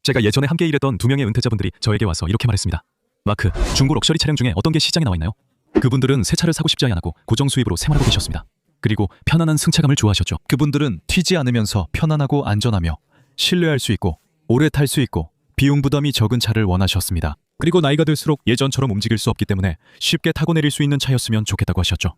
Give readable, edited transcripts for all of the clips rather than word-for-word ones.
제가 예전에 함께 일했던 두 명의 은퇴자분들이 저에게 와서 이렇게 말했습니다. 마크, 중고 럭셔리 차량 중에 어떤 게 시장에 나와 있나요? 그분들은 새 차를 사고 싶지 않았고 고정 수입으로 생활하고 계셨습니다. 그리고 편안한 승차감을 좋아하셨죠. 그분들은 튀지 않으면서 편안하고 안전하며 신뢰할 수 있고 오래 탈 수 있고 비용 부담이 적은 차를 원하셨습니다. 그리고 나이가 들수록 예전처럼 움직일 수 없기 때문에 쉽게 타고 내릴 수 있는 차였으면 좋겠다고 하셨죠.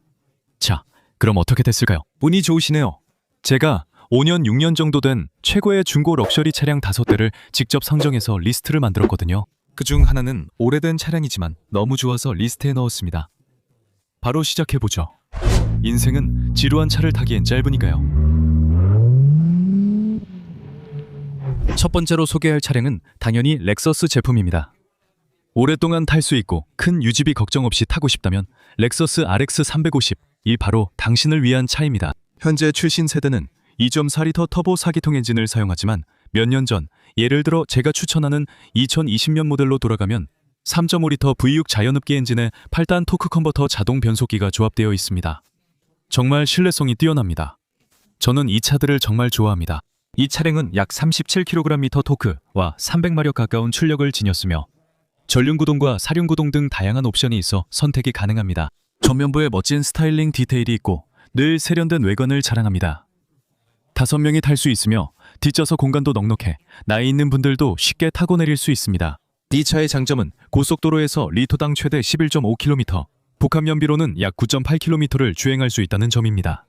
자, 그럼 어떻게 됐을까요? 운이 좋으시네요. 제가 5년, 6년 정도 된 최고의 중고 럭셔리 차량 5대를 직접 선정해서 리스트를 만들었거든요. 그중 하나는 오래된 차량이지만 너무 좋아서 리스트에 넣었습니다. 바로 시작해보죠. 인생은 지루한 차를 타기엔 짧으니까요. 첫 번째로 소개할 차량은 당연히 렉서스 제품입니다. 오랫동안 탈 수 있고 큰 유지비 걱정 없이 타고 싶다면 렉서스 RX 350, 이 바로 당신을 위한 차입니다. 현재 출신 세대는 2.4리터 터보 4기통 엔진을 사용하지만 몇 년 전, 예를 들어 제가 추천하는 2020년 모델로 돌아가면 3.5리터 V6 자연흡기 엔진에 8단 토크 컨버터 자동 변속기가 조합되어 있습니다. 정말 신뢰성이 뛰어납니다. 저는 이 차들을 정말 좋아합니다. 이 차량은 약 37kgm 토크와 300마력 가까운 출력을 지녔으며 전륜구동과 사륜구동 등 다양한 옵션이 있어 선택이 가능합니다. 전면부에 멋진 스타일링 디테일이 있고 늘 세련된 외관을 자랑합니다. 5명이 탈 수 있으며 뒷좌석 공간도 넉넉해 나이 있는 분들도 쉽게 타고 내릴 수 있습니다. 이 차의 장점은 고속도로에서 리터당 최대 11.5km, 복합 연비로는 약 9.8km를 주행할 수 있다는 점입니다.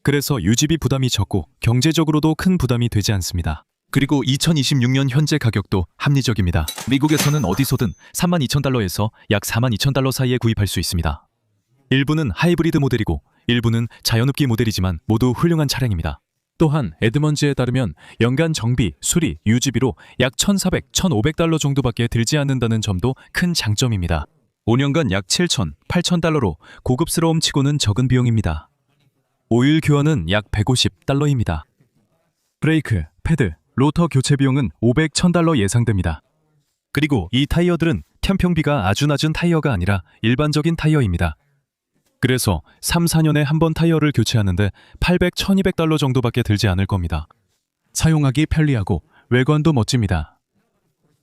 그래서 유지비 부담이 적고 경제적으로도 큰 부담이 되지 않습니다. 그리고 2026년 현재 가격도 합리적입니다. 미국에서는 어디서든 32,000달러에서 약 42,000달러 사이에 구입할 수 있습니다. 일부는 하이브리드 모델이고 일부는 자연흡기 모델이지만 모두 훌륭한 차량입니다. 또한 에드먼즈에 따르면 연간 정비, 수리, 유지비로 약 1,400, 1,500달러 정도밖에 들지 않는다는 점도 큰 장점입니다. 5년간 약 7,000, 8,000달러로 고급스러움 치고는 적은 비용입니다. 오일 교환은 약 150달러입니다. 브레이크, 패드, 로터 교체 비용은 500, 1,000달러 예상됩니다. 그리고 이 타이어들은 편평비가 아주 낮은 타이어가 아니라 일반적인 타이어입니다. 그래서 3, 4년에 한 번 타이어를 교체하는데 800, 1,200달러 정도밖에 들지 않을 겁니다. 사용하기 편리하고 외관도 멋집니다.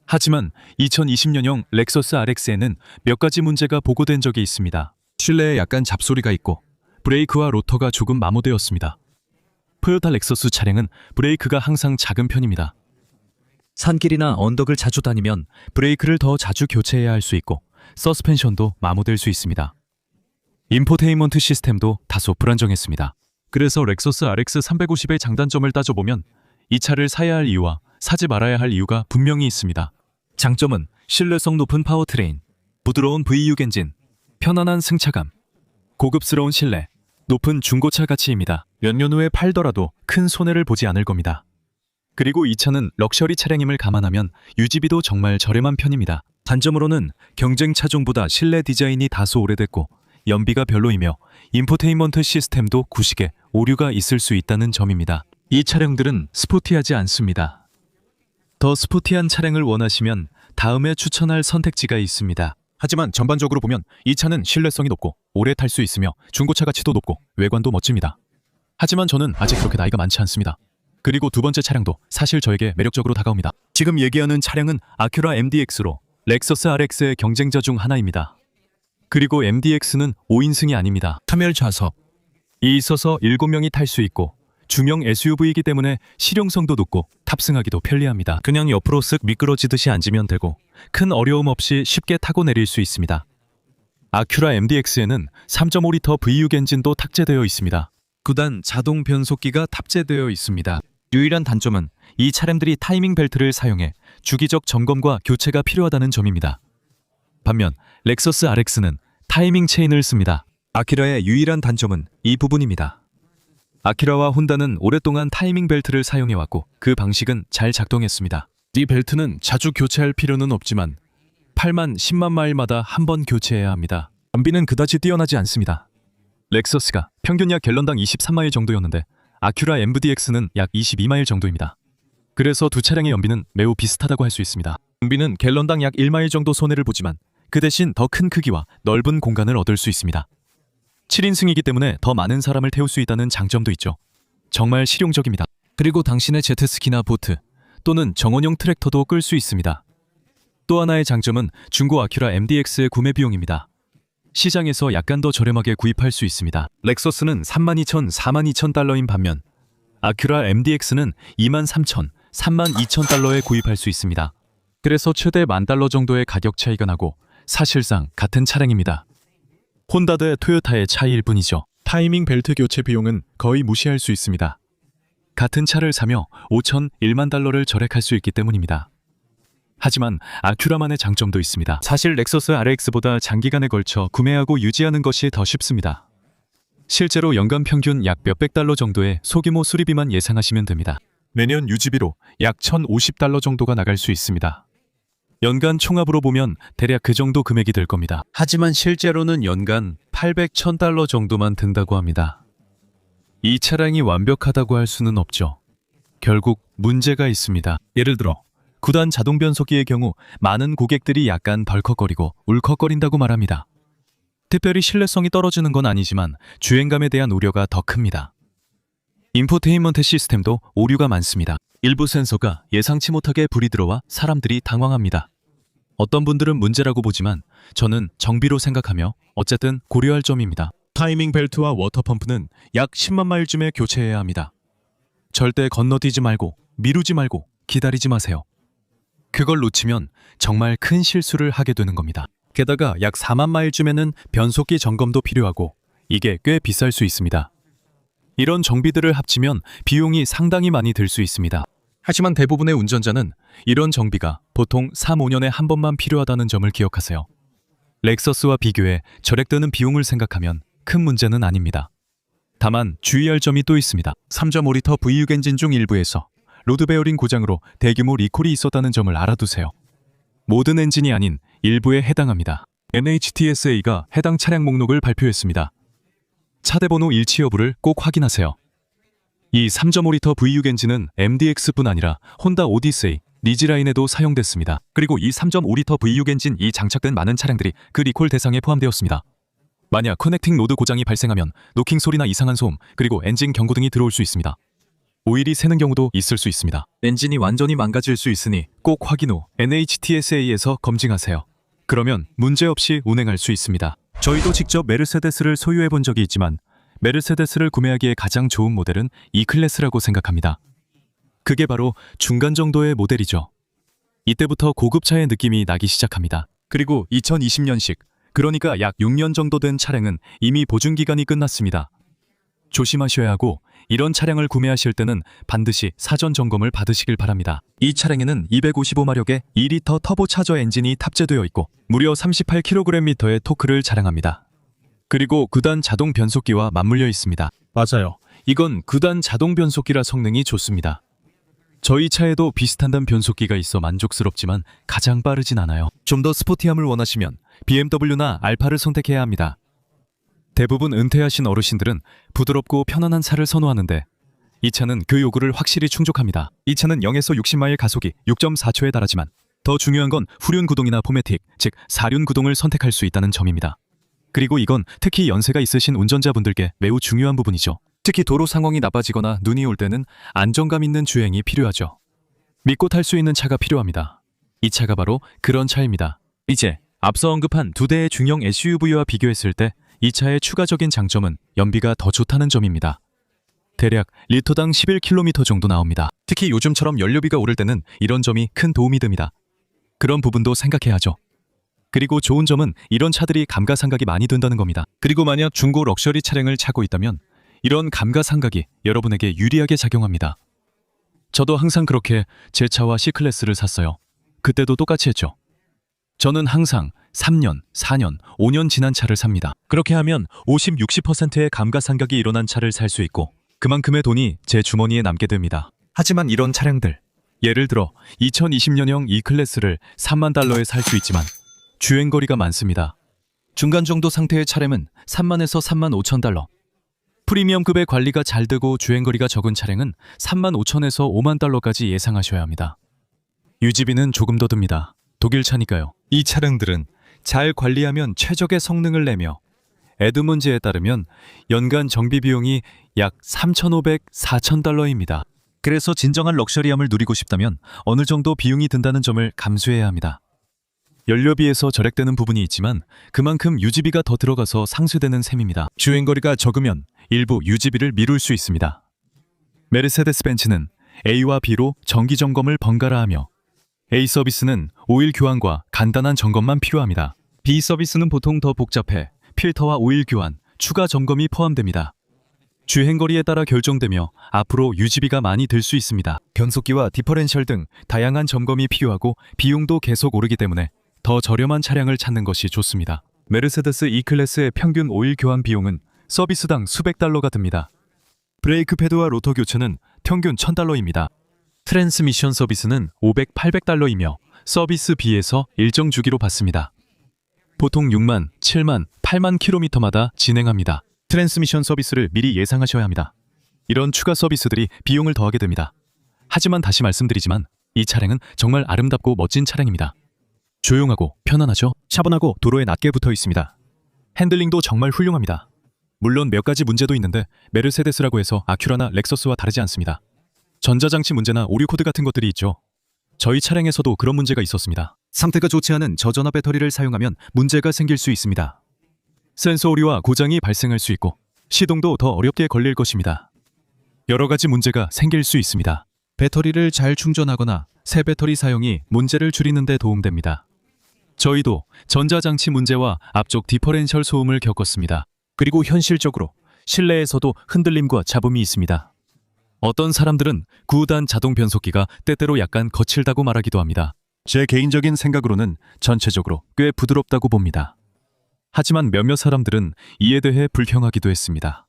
하지만 2020년형 렉서스 RX에는 몇 가지 문제가 보고된 적이 있습니다. 실내에 약간 잡소리가 있고 브레이크와 로터가 조금 마모되었습니다. 토요타 렉서스 차량은 브레이크가 항상 작은 편입니다. 산길이나 언덕을 자주 다니면 브레이크를 더 자주 교체해야 할 수 있고 서스펜션도 마모될 수 있습니다. 인포테인먼트 시스템도 다소 불안정했습니다. 그래서 렉서스 RX 350의 장단점을 따져보면 이 차를 사야 할 이유와 사지 말아야 할 이유가 분명히 있습니다. 장점은 신뢰성 높은 파워트레인, 부드러운 V6 엔진, 편안한 승차감, 고급스러운 실내, 높은 중고차 가치입니다. 몇 년 후에 팔더라도 큰 손해를 보지 않을 겁니다. 그리고 이 차는 럭셔리 차량임을 감안하면 유지비도 정말 저렴한 편입니다. 단점으로는 경쟁 차종보다 실내 디자인이 다소 오래됐고 연비가 별로이며 인포테인먼트 시스템도 구식에 오류가 있을 수 있다는 점입니다. 이 차량들은 스포티하지 않습니다. 더 스포티한 차량을 원하시면 다음에 추천할 선택지가 있습니다. 하지만 전반적으로 보면 이 차는 신뢰성이 높고 오래 탈 수 있으며 중고차 가치도 높고 외관도 멋집니다. 하지만 저는 아직 그렇게 나이가 많지 않습니다. 그리고 두 번째 차량도 사실 저에게 매력적으로 다가옵니다. 지금 얘기하는 차량은 아큐라 MDX로 렉서스 RX의 경쟁자 중 하나입니다. 그리고 MDX는 5인승이 아닙니다. 차멸 좌석이 있어서 7명이 탈 수 있고 중형 SUV이기 때문에 실용성도 높고 탑승하기도 편리합니다. 그냥 옆으로 쓱 미끄러지듯이 앉으면 되고 큰 어려움 없이 쉽게 타고 내릴 수 있습니다. 아큐라 MDX에는 3.5리터 V6 엔진도 탑재되어 있습니다. 9단 자동 변속기가 탑재되어 있습니다. 유일한 단점은 이 차량들이 타이밍 벨트를 사용해 주기적 점검과 교체가 필요하다는 점입니다. 반면 렉서스 RX는 타이밍 체인을 씁니다. 아키라의 유일한 단점은 이 부분입니다. 아키라와 혼다는 오랫동안 타이밍 벨트를 사용해왔고 그 방식은 잘 작동했습니다. 이 벨트는 자주 교체할 필요는 없지만 8만, 10만 마일마다 한 번 교체해야 합니다. 연비는 그다지 뛰어나지 않습니다. 렉서스가 평균 약 갤런당 23마일 정도였는데 아큐라 MDX는 약 22마일 정도입니다. 그래서 두 차량의 연비는 매우 비슷하다고 할 수 있습니다. 연비는 갤런당 약 1마일 정도 손해를 보지만 그 대신 더 큰 크기와 넓은 공간을 얻을 수 있습니다. 7인승이기 때문에 더 많은 사람을 태울 수 있다는 장점도 있죠. 정말 실용적입니다. 그리고 당신의 제트스키나 보트, 또는 정원용 트랙터도 끌 수 있습니다. 또 하나의 장점은 중고 아큐라 MDX의 구매 비용입니다. 시장에서 약간 더 저렴하게 구입할 수 있습니다. 렉서스는 32,000, 42,000달러인 반면 아큐라 MDX는 23,000, 32,000달러에 구입할 수 있습니다. 그래서 최대 $10,000 정도의 가격 차이가 나고 사실상 같은 차량입니다. 혼다 대 토요타의 차이일 뿐이죠. 타이밍 벨트 교체 비용은 거의 무시할 수 있습니다. 같은 차를 사며 5,000, 1만 달러를 절약할 수 있기 때문입니다. 하지만 아큐라만의 장점도 있습니다. 사실 렉서스 RX보다 장기간에 걸쳐 구매하고 유지하는 것이 더 쉽습니다. 실제로 연간 평균 약 몇백 달러 정도의 소규모 수리비만 예상하시면 됩니다. 매년 유지비로 약 $1,050 정도가 나갈 수 있습니다. 연간 총합으로 보면 대략 그 정도 금액이 될 겁니다. 하지만 실제로는 연간 800, $1,000 정도만 든다고 합니다. 이 차량이 완벽하다고 할 수는 없죠. 결국 문제가 있습니다. 예를 들어 구단 자동 변속기의 경우 많은 고객들이 약간 덜컥거리고 울컥거린다고 말합니다. 특별히 신뢰성이 떨어지는 건 아니지만 주행감에 대한 우려가 더 큽니다. 인포테인먼트 시스템도 오류가 많습니다. 일부 센서가 예상치 못하게 불이 들어와 사람들이 당황합니다. 어떤 분들은 문제라고 보지만 저는 정비로 생각하며 어쨌든 고려할 점입니다. 타이밍 벨트와 워터펌프는 약 10만 마일쯤에 교체해야 합니다. 절대 건너뛰지 말고 미루지 말고 기다리지 마세요. 그걸 놓치면 정말 큰 실수를 하게 되는 겁니다. 게다가 약 4만 마일쯤에는 변속기 점검도 필요하고 이게 꽤 비쌀 수 있습니다. 이런 정비들을 합치면 비용이 상당히 많이 들 수 있습니다. 하지만 대부분의 운전자는 이런 정비가 보통 3, 5년에 한 번만 필요하다는 점을 기억하세요. 렉서스와 비교해 절약되는 비용을 생각하면 큰 문제는 아닙니다. 다만 주의할 점이 또 있습니다. 3.5리터 V6 엔진 중 일부에서 로드 베어링 고장으로 대규모 리콜이 있었다는 점을 알아두세요. 모든 엔진이 아닌 일부에 해당합니다. NHTSA가 해당 차량 목록을 발표했습니다. 차대 번호 일치 여부를 꼭 확인하세요. 이 3.5리터 V6 엔진은 MDX뿐 아니라 혼다 오디세이, 리지라인에도 사용됐습니다. 그리고 이 3.5리터 V6 엔진이 장착된 많은 차량들이 그 리콜 대상에 포함되었습니다. 만약 커넥팅 로드 고장이 발생하면 노킹 소리나 이상한 소음, 그리고 엔진 경고등이 들어올 수 있습니다. 오일이 새는 경우도 있을 수 있습니다. 엔진이 완전히 망가질 수 있으니 꼭 확인 후 NHTSA에서 검증하세요. 그러면 문제없이 운행할 수 있습니다. 저희도 직접 메르세데스를 소유해 본 적이 있지만 메르세데스를 구매하기에 가장 좋은 모델은 E클래스라고 생각합니다. 그게 바로 중간 정도의 모델이죠. 이때부터 고급차의 느낌이 나기 시작합니다. 그리고 2020년식, 그러니까 약 6년 정도 된 차량은 이미 보증기간이 끝났습니다. 조심하셔야 하고 이런 차량을 구매하실 때는 반드시 사전 점검을 받으시길 바랍니다. 이 차량에는 255마력의 2리터 터보차저 엔진이 탑재되어 있고 무려 38kgm의 토크를 자랑합니다. 그리고 구단 자동 변속기와 맞물려 있습니다. 맞아요. 이건 구단 자동 변속기라 성능이 좋습니다. 저희 차에도 비슷한 단 변속기가 있어 만족스럽지만 가장 빠르진 않아요. 좀 더 스포티함을 원하시면 BMW나 알파를 선택해야 합니다. 대부분 은퇴하신 어르신들은 부드럽고 편안한 차를 선호하는데 이 차는 그 요구를 확실히 충족합니다. 이 차는 0에서 60마일 가속이 6.4초에 달하지만 더 중요한 건 후륜 구동이나 포매틱, 즉 4륜 구동을 선택할 수 있다는 점입니다. 그리고 이건 특히 연세가 있으신 운전자분들께 매우 중요한 부분이죠. 특히 도로 상황이 나빠지거나 눈이 올 때는 안정감 있는 주행이 필요하죠. 믿고 탈 수 있는 차가 필요합니다. 이 차가 바로 그런 차입니다. 이제 앞서 언급한 두 대의 중형 SUV와 비교했을 때 이 차의 추가적인 장점은 연비가 더 좋다는 점입니다. 대략 리터당 11km 정도 나옵니다. 특히 요즘처럼 연료비가 오를 때는 이런 점이 큰 도움이 됩니다. 그런 부분도 생각해야 하죠. 그리고 좋은 점은 이런 차들이 감가상각이 많이 든다는 겁니다. 그리고 만약 중고 럭셔리 차량을 차고 있다면 이런 감가상각이 여러분에게 유리하게 작용합니다. 저도 항상 그렇게 제 차와 C클래스를 샀어요. 그때도 똑같이 했죠. 저는 항상 3년, 4년, 5년 지난 차를 삽니다. 그렇게 하면 50, 60%의 감가상각이 일어난 차를 살 수 있고 그만큼의 돈이 제 주머니에 남게 됩니다. 하지만 이런 차량들, 예를 들어 2020년형 E클래스를 3만 달러에 살 수 있지만 주행거리가 많습니다. 중간 정도 상태의 차량은 3만에서 3만 5천 달러. 프리미엄급의 관리가 잘 되고 주행거리가 적은 차량은 3만 5천에서 5만 달러까지 예상하셔야 합니다. 유지비는 조금 더 듭니다. 독일 차니까요. 이 차량들은 잘 관리하면 최적의 성능을 내며 에드문즈에 따르면 연간 정비 비용이 약 3,500, 4,000달러입니다. 그래서 진정한 럭셔리함을 누리고 싶다면 어느 정도 비용이 든다는 점을 감수해야 합니다. 연료비에서 절약되는 부분이 있지만 그만큼 유지비가 더 들어가서 상쇄되는 셈입니다. 주행거리가 적으면 일부 유지비를 미룰 수 있습니다. 메르세데스 벤츠는 A와 B로 정기 점검을 번갈아 하며 A 서비스는 오일 교환과 간단한 점검만 필요합니다. B 서비스는 보통 더 복잡해 필터와 오일 교환, 추가 점검이 포함됩니다. 주행거리에 따라 결정되며 앞으로 유지비가 많이 들 수 있습니다. 변속기와 디퍼렌셜 등 다양한 점검이 필요하고 비용도 계속 오르기 때문에 더 저렴한 차량을 찾는 것이 좋습니다. 메르세데스 E클래스의 평균 오일 교환 비용은 서비스당 수백 달러가 듭니다. 브레이크 패드와 로터 교체는 평균 $1,000입니다. 트랜스미션 서비스는 500, 800달러이며 서비스 B에서 일정 주기로 받습니다. 보통 6만, 7만, 8만 킬로미터마다 진행합니다. 트랜스미션 서비스를 미리 예상하셔야 합니다. 이런 추가 서비스들이 비용을 더하게 됩니다. 하지만 다시 말씀드리지만 이 차량은 정말 아름답고 멋진 차량입니다. 조용하고 편안하죠? 차분하고 도로에 낮게 붙어 있습니다. 핸들링도 정말 훌륭합니다. 물론 몇 가지 문제도 있는데 메르세데스라고 해서 아큐라나 렉서스와 다르지 않습니다. 전자장치 문제나 오류 코드 같은 것들이 있죠. 저희 차량에서도 그런 문제가 있었습니다. 상태가 좋지 않은 저전압 배터리를 사용하면 문제가 생길 수 있습니다. 센서 오류와 고장이 발생할 수 있고 시동도 더 어렵게 걸릴 것입니다. 여러 가지 문제가 생길 수 있습니다. 배터리를 잘 충전하거나 새 배터리 사용이 문제를 줄이는 데 도움됩니다. 저희도 전자장치 문제와 앞쪽 디퍼렌셜 소음을 겪었습니다. 그리고 현실적으로 실내에서도 흔들림과 잡음이 있습니다. 어떤 사람들은 9단 자동 변속기가 때때로 약간 거칠다고 말하기도 합니다. 제 개인적인 생각으로는 전체적으로 꽤 부드럽다고 봅니다. 하지만 몇몇 사람들은 이에 대해 불평하기도 했습니다.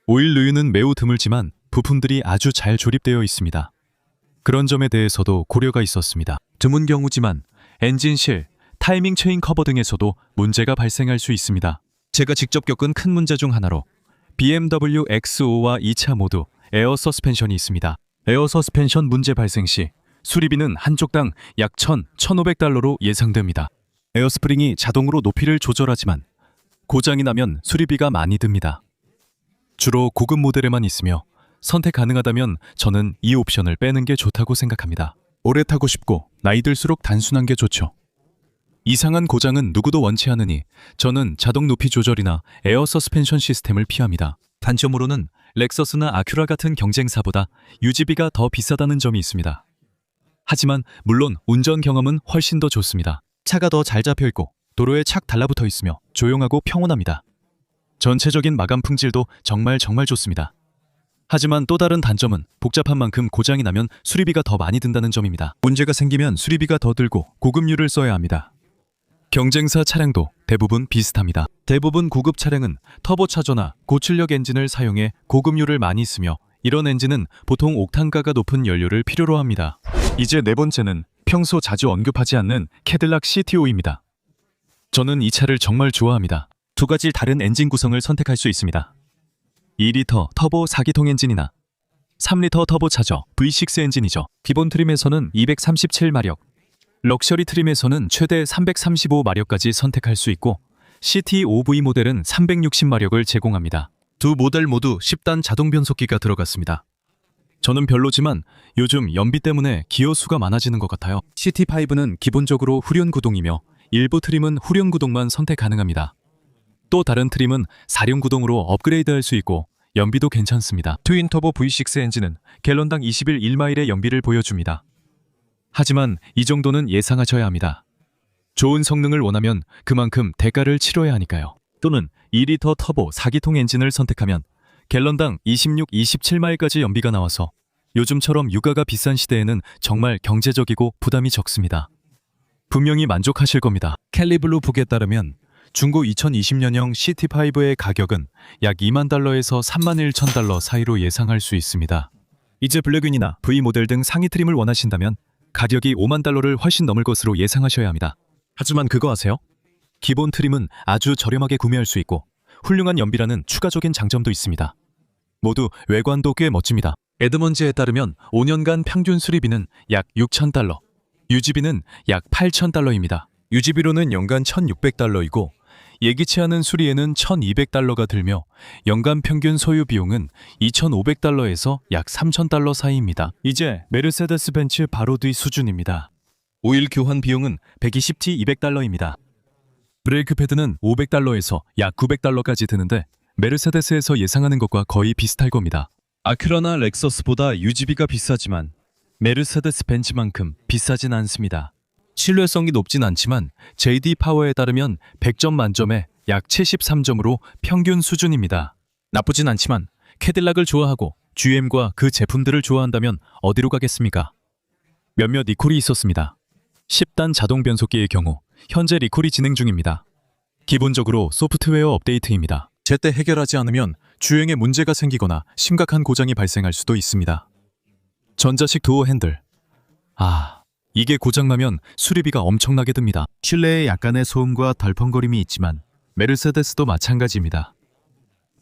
오일 누유는 매우 드물지만 부품들이 아주 잘 조립되어 있습니다. 그런 점에 대해서도 고려가 있었습니다. 드문 경우지만 엔진실, 타이밍 체인 커버 등에서도 문제가 발생할 수 있습니다. 제가 직접 겪은 큰 문제 중 하나로 BMW X5와 2차 모두 에어 서스펜션이 있습니다. 에어 서스펜션 문제 발생 시 수리비는 한쪽당 약 1,500달러로 예상됩니다. 에어스프링이 자동으로 높이를 조절하지만 고장이 나면 수리비가 많이 듭니다. 주로 고급 모델에만 있으며 선택 가능하다면 저는 이 옵션을 빼는 게 좋다고 생각합니다. 오래 타고 싶고 나이 들수록 단순한 게 좋죠. 이상한 고장은 누구도 원치 않으니 저는 자동 높이 조절이나 에어 서스펜션 시스템을 피합니다. 단점으로는 렉서스나 아큐라 같은 경쟁사보다 유지비가 더 비싸다는 점이 있습니다. 하지만 물론 운전 경험은 훨씬 더 좋습니다. 차가 더 잘 잡혀있고 도로에 착 달라붙어 있으며 조용하고 평온합니다. 전체적인 마감 품질도 정말 좋습니다. 하지만 또 다른 단점은 복잡한 만큼 고장이 나면 수리비가 더 많이 든다는 점입니다. 문제가 생기면 수리비가 더 들고 고급유를 써야 합니다. 경쟁사 차량도 대부분 비슷합니다. 대부분 고급 차량은 터보차저나 고출력 엔진을 사용해 고급유를 많이 쓰며 이런 엔진은 보통 옥탄가가 높은 연료를 필요로 합니다. 이제 네 번째는 평소 자주 언급하지 않는 캐딜락 CT5입니다. 저는 이 차를 정말 좋아합니다. 두 가지 다른 엔진 구성을 선택할 수 있습니다. 2리터 터보 4기통 엔진이나 3리터 터보차저 V6 엔진이죠. 기본 트림에서는 237마력, 럭셔리 트림에서는 최대 335마력까지 선택할 수 있고 CT5V 모델은 360마력을 제공합니다. 두 모델 모두 10단 자동 변속기가 들어갔습니다. 저는 별로지만 요즘 연비 때문에 기어 수가 많아지는 것 같아요. CT5는 기본적으로 후륜 구동이며 일부 트림은 후륜 구동만 선택 가능합니다. 또 다른 트림은 4륜 구동으로 업그레이드할 수 있고 연비도 괜찮습니다. 트윈 터보 V6 엔진은 갤런당 21마일의 연비를 보여줍니다. 하지만 이 정도는 예상하셔야 합니다. 좋은 성능을 원하면 그만큼 대가를 치러야 하니까요. 또는 2리터 터보 4기통 엔진을 선택하면 갤런당 26, 27마일까지 연비가 나와서 요즘처럼 유가가 비싼 시대에는 정말 경제적이고 부담이 적습니다. 분명히 만족하실 겁니다. 캘리블루 북에 따르면 중고 2020년형 CT5의 가격은 약 2만 달러에서 3만 1천 달러 사이로 예상할 수 있습니다. 이제 블랙윈이나 V 모델 등 상위 트림을 원하신다면 가격이 5만 달러를 훨씬 넘을 것으로 예상하셔야 합니다. 하지만 그거 아세요? 기본 트림은 아주 저렴하게 구매할 수 있고 훌륭한 연비라는 추가적인 장점도 있습니다. 모두 외관도 꽤 멋집니다. 에드먼즈에 따르면 5년간 평균 수리비는 약 6,000달러, 유지비는 약 8,000달러입니다. 유지비로는 연간 1,600달러이고 예기치 않은 수리에는 1,200달러가 들며 연간 평균 소요 비용은 2,500달러에서 약 3,000달러 사이입니다. 이제 메르세데스 벤츠 바로 뒤 수준입니다. 오일 교환 비용은 120T 200달러입니다. 브레이크 패드는 500달러에서 약 900달러까지 드는데 메르세데스에서 예상하는 것과 거의 비슷할 겁니다. 아큐라나 렉서스보다 유지비가 비싸지만 메르세데스 벤츠만큼 비싸진 않습니다. 신뢰성이 높진 않지만 JD 파워에 따르면 100점 만점에 약 73점으로 평균 수준입니다. 나쁘진 않지만 캐딜락을 좋아하고 GM과 그 제품들을 좋아한다면 어디로 가겠습니까? 몇몇 리콜이 있었습니다. 10단 자동 변속기의 경우 현재 리콜이 진행 중입니다. 기본적으로 소프트웨어 업데이트입니다. 제때 해결하지 않으면 주행에 문제가 생기거나 심각한 고장이 발생할 수도 있습니다. 전자식 도어 핸들. 이게 고장나면 수리비가 엄청나게 듭니다. 실내에 약간의 소음과 덜컹거림이 있지만 메르세데스도 마찬가지입니다.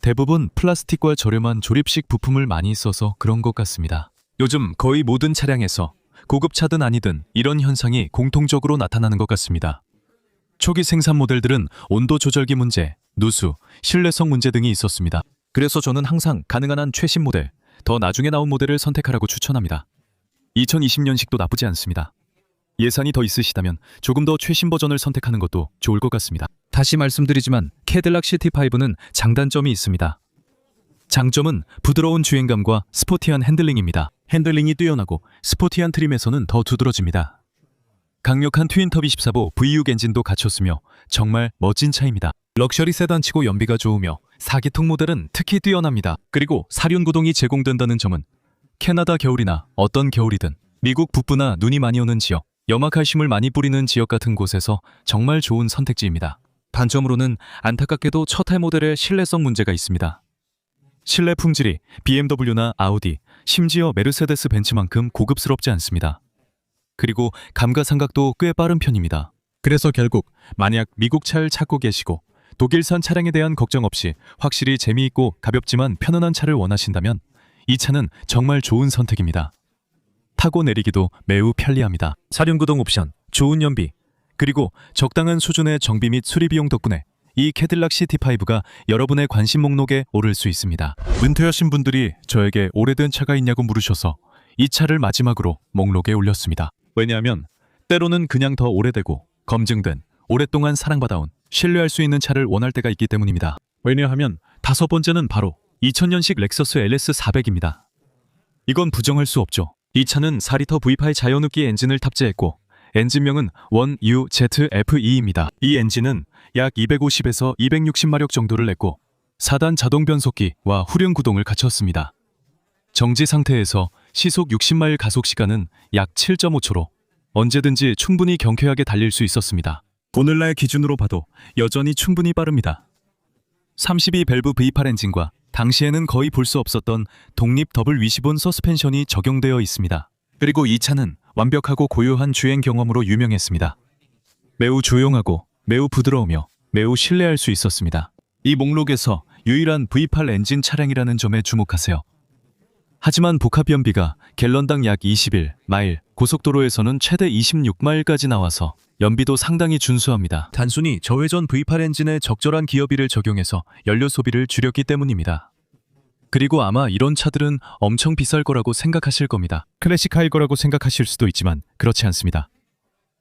대부분 플라스틱과 저렴한 조립식 부품을 많이 써서 그런 것 같습니다. 요즘 거의 모든 차량에서 고급차든 아니든 이런 현상이 공통적으로 나타나는 것 같습니다. 초기 생산 모델들은 온도 조절기 문제, 누수, 신뢰성 문제 등이 있었습니다. 그래서 저는 항상 가능한 한 최신 모델, 더 나중에 나온 모델을 선택하라고 추천합니다. 2020년식도 나쁘지 않습니다. 예산이 더 있으시다면 조금 더 최신 버전을 선택하는 것도 좋을 것 같습니다. 다시 말씀드리지만 캐딜락 CT5는 장단점이 있습니다. 장점은 부드러운 주행감과 스포티한 핸들링입니다. 핸들링이 뛰어나고 스포티한 트림에서는 더 두드러집니다. 강력한 트윈터비 14보 V6 엔진도 갖췄으며 정말 멋진 차입니다. 럭셔리 세단치고 연비가 좋으며 4기통 모델은 특히 뛰어납니다. 그리고 사륜 구동이 제공된다는 점은 캐나다 겨울이나 어떤 겨울이든 미국 북부나 눈이 많이 오는 지역, 염화칼슘을 많이 뿌리는 지역 같은 곳에서 정말 좋은 선택지입니다. 단점으로는 안타깝게도 첫 해 모델에 신뢰성 문제가 있습니다. 실내 품질이 BMW나 아우디, 심지어 메르세데스 벤츠만큼 고급스럽지 않습니다. 그리고 감가상각도 꽤 빠른 편입니다. 그래서 결국 만약 미국 차를 찾고 계시고 독일산 차량에 대한 걱정 없이 확실히 재미있고 가볍지만 편안한 차를 원하신다면 이 차는 정말 좋은 선택입니다. 타고 내리기도 매우 편리합니다. 사륜구동 옵션, 좋은 연비, 그리고 적당한 수준의 정비 및 수리 비용 덕분에 이 캐딜락 CT5가 여러분의 관심 목록에 오를 수 있습니다. 은퇴하신 분들이 저에게 오래된 차가 있냐고 물으셔서 이 차를 마지막으로 목록에 올렸습니다. 왜냐하면 때로는 그냥 더 오래되고 검증된, 오랫동안 사랑받아온, 신뢰할 수 있는 차를 원할 때가 있기 때문입니다. 왜냐하면 다섯 번째는 바로 2000년식 렉서스 LS400입니다. 이건 부정할 수 없죠. 이 차는 4리터 V8 자연흡기 엔진을 탑재했고 엔진명은 1UZF-E입니다. 이 엔진은 약 250에서 260마력 정도를 냈고 4단 자동 변속기와 후륜 구동을 갖췄습니다. 정지 상태에서 시속 60마일 가속 시간은 약 7.5초로 언제든지 충분히 경쾌하게 달릴 수 있었습니다. 오늘날 기준으로 봐도 여전히 충분히 빠릅니다. 32밸브 V8 엔진과 당시에는 거의 볼 수 없었던 독립 더블 위시본 서스펜션이 적용되어 있습니다. 그리고 이 차는 완벽하고 고요한 주행 경험으로 유명했습니다. 매우 조용하고 매우 부드러우며 매우 신뢰할 수 있었습니다. 이 목록에서 유일한 V8 엔진 차량이라는 점에 주목하세요. 하지만 복합 연비가 갤런당 약 21마일, 고속도로에서는 최대 26마일까지 나와서 연비도 상당히 준수합니다. 단순히 저회전 V8 엔진에 적절한 기어비를 적용해서 연료 소비를 줄였기 때문입니다. 그리고 아마 이런 차들은 엄청 비쌀 거라고 생각하실 겁니다. 클래식카일 거라고 생각하실 수도 있지만 그렇지 않습니다.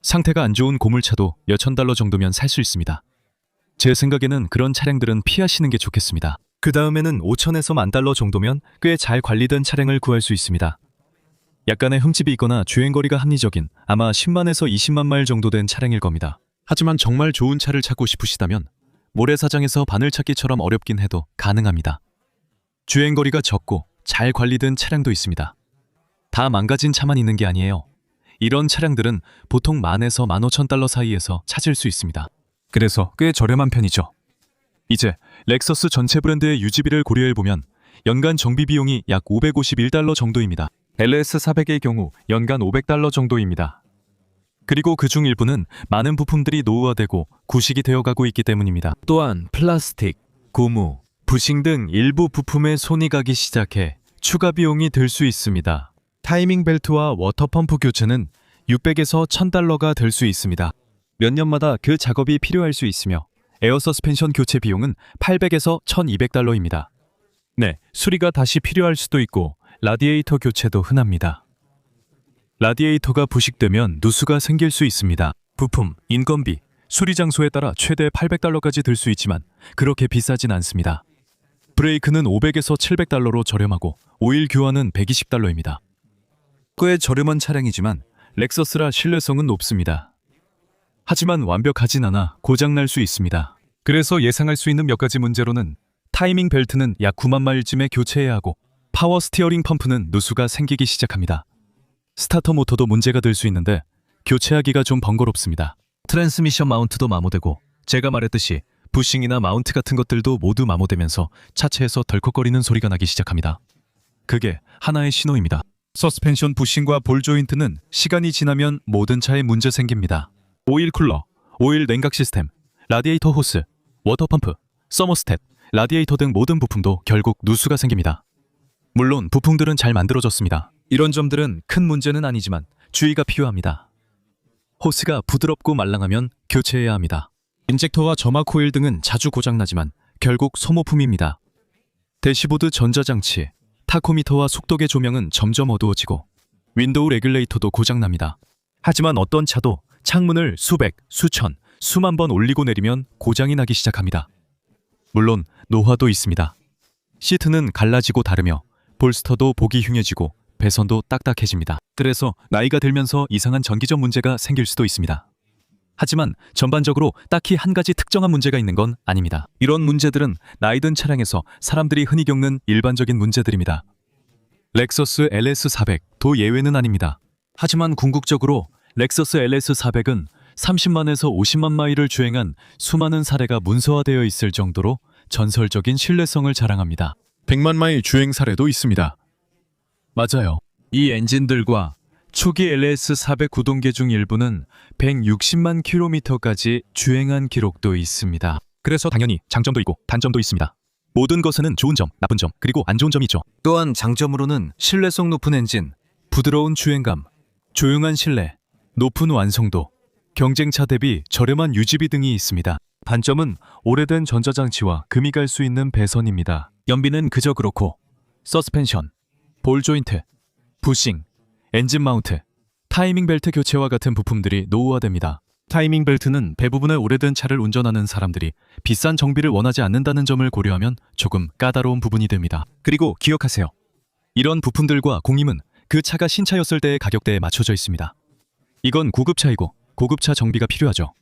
상태가 안 좋은 고물차도 몇천 달러 정도면 살 수 있습니다. 제 생각에는 그런 차량들은 피하시는 게 좋겠습니다. 그 다음에는 5천에서 10,000달러 정도면 꽤 잘 관리된 차량을 구할 수 있습니다. 약간의 흠집이 있거나 주행거리가 합리적인 아마 10만에서 20만 마일 정도 된 차량일 겁니다. 하지만 정말 좋은 차를 찾고 싶으시다면 모래사장에서 바늘찾기처럼 어렵긴 해도 가능합니다. 주행거리가 적고 잘 관리된 차량도 있습니다. 다 망가진 차만 있는 게 아니에요. 이런 차량들은 보통 10,000에서 15,000달러 사이에서 찾을 수 있습니다. 그래서 꽤 저렴한 편이죠. 이제 렉서스 전체 브랜드의 유지비를 고려해보면 연간 정비 비용이 약 551달러 정도입니다. LS400의 경우 연간 500달러 정도입니다. 그리고 그중 일부는 많은 부품들이 노후화되고 구식이 되어가고 있기 때문입니다. 또한 플라스틱, 고무, 부싱 등 일부 부품에 손이 가기 시작해 추가 비용이 들 수 있습니다. 타이밍 벨트와 워터펌프 교체는 600에서 1,000달러가 될 수 있습니다. 몇 년마다 그 작업이 필요할 수 있으며 에어 서스펜션 교체 비용은 800에서 1200달러입니다. 네, 수리가 다시 필요할 수도 있고 라디에이터 교체도 흔합니다. 라디에이터가 부식되면 누수가 생길 수 있습니다. 부품, 인건비, 수리 장소에 따라 최대 800달러까지 들 수 있지만 그렇게 비싸진 않습니다. 브레이크는 500에서 700달러로 저렴하고 오일 교환은 120달러입니다. 꽤 저렴한 차량이지만 렉서스라 신뢰성은 높습니다. 하지만 완벽하진 않아 고장날 수 있습니다. 그래서 예상할 수 있는 몇 가지 문제로는 타이밍 벨트는 약 9만 마일쯤에 교체해야 하고 파워 스티어링 펌프는 누수가 생기기 시작합니다. 스타터 모터도 문제가 될 수 있는데 교체하기가 좀 번거롭습니다. 트랜스미션 마운트도 마모되고 제가 말했듯이 부싱이나 마운트 같은 것들도 모두 마모되면서 차체에서 덜컥거리는 소리가 나기 시작합니다. 그게 하나의 신호입니다. 서스펜션 부싱과 볼 조인트는 시간이 지나면 모든 차에 문제 생깁니다. 오일 쿨러, 오일 냉각 시스템, 라디에이터 호스, 워터펌프, 서머스탯, 라디에이터 등 모든 부품도 결국 누수가 생깁니다. 물론 부품들은 잘 만들어졌습니다. 이런 점들은 큰 문제는 아니지만 주의가 필요합니다. 호스가 부드럽고 말랑하면 교체해야 합니다. 인젝터와 점화 코일 등은 자주 고장나지만 결국 소모품입니다. 대시보드 전자장치, 타코미터와 속도계 조명은 점점 어두워지고 윈도우 레귤레이터도 고장납니다. 하지만 어떤 차도 창문을 수백, 수천, 수만 번 올리고 내리면 고장이 나기 시작합니다. 물론 노화도 있습니다. 시트는 갈라지고 다르며 볼스터도 보기 흉해지고 배선도 딱딱해집니다. 그래서 나이가 들면서 이상한 전기적 문제가 생길 수도 있습니다. 하지만 전반적으로 딱히 한 가지 특정한 문제가 있는 건 아닙니다. 이런 문제들은 나이 든 차량에서 사람들이 흔히 겪는 일반적인 문제들입니다. 렉서스 LS400도 예외는 아닙니다. 하지만 궁극적으로 렉서스 LS400은 30만에서 50만 마일을 주행한 수많은 사례가 문서화되어 있을 정도로 전설적인 신뢰성을 자랑합니다. 100만 마일 주행 사례도 있습니다. 맞아요. 이 엔진들과 초기 LS400 구동계 중 일부는 160만 킬로미터까지 주행한 기록도 있습니다. 그래서 당연히 장점도 있고 단점도 있습니다. 모든 것에는 좋은 점, 나쁜 점, 그리고 안 좋은 점이 있죠. 또한 장점으로는 신뢰성 높은 엔진, 부드러운 주행감, 조용한 실내, 높은 완성도, 경쟁차 대비 저렴한 유지비 등이 있습니다. 단점은 오래된 전자장치와 금이 갈 수 있는 배선입니다. 연비는 그저 그렇고 서스펜션, 볼 조인트, 부싱, 엔진 마운트, 타이밍 벨트 교체와 같은 부품들이 노후화됩니다. 타이밍 벨트는 대부분의 오래된 차를 운전하는 사람들이 비싼 정비를 원하지 않는다는 점을 고려하면 조금 까다로운 부분이 됩니다. 그리고 기억하세요. 이런 부품들과 공임은 그 차가 신차였을 때의 가격대에 맞춰져 있습니다. 이건 고급차이고 고급차 정비가 필요하죠.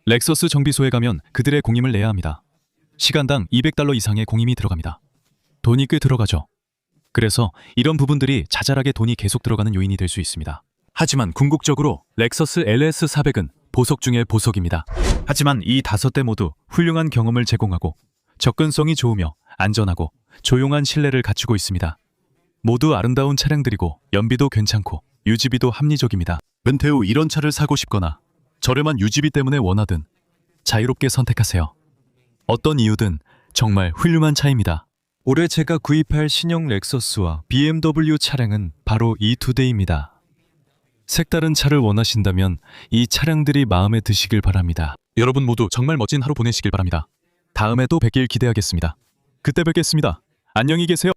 렉서스 정비소에 가면 그들의 공임을 내야 합니다. 시간당 200달러 이상의 공임이 들어갑니다. 돈이 꽤 들어가죠. 그래서 이런 부분들이 자잘하게 돈이 계속 들어가는 요인이 될 수 있습니다. 하지만 궁극적으로 렉서스 LS400은 보석 중의 보석입니다. 하지만 이 5대 모두 훌륭한 경험을 제공하고 접근성이 좋으며 안전하고 조용한 실내를 갖추고 있습니다. 모두 아름다운 차량들이고 연비도 괜찮고 유지비도 합리적입니다. 은퇴 후 이런 차를 사고 싶거나 저렴한 유지비 때문에 원하든 자유롭게 선택하세요. 어떤 이유든 정말 훌륭한 차입니다. 올해 제가 구입할 신형 렉서스와 BMW 차량은 바로 이 2대입니다. 색다른 차를 원하신다면 이 차량들이 마음에 드시길 바랍니다. 여러분 모두 정말 멋진 하루 보내시길 바랍니다. 다음에 또 뵙길 기대하겠습니다. 그때 뵙겠습니다. 안녕히 계세요.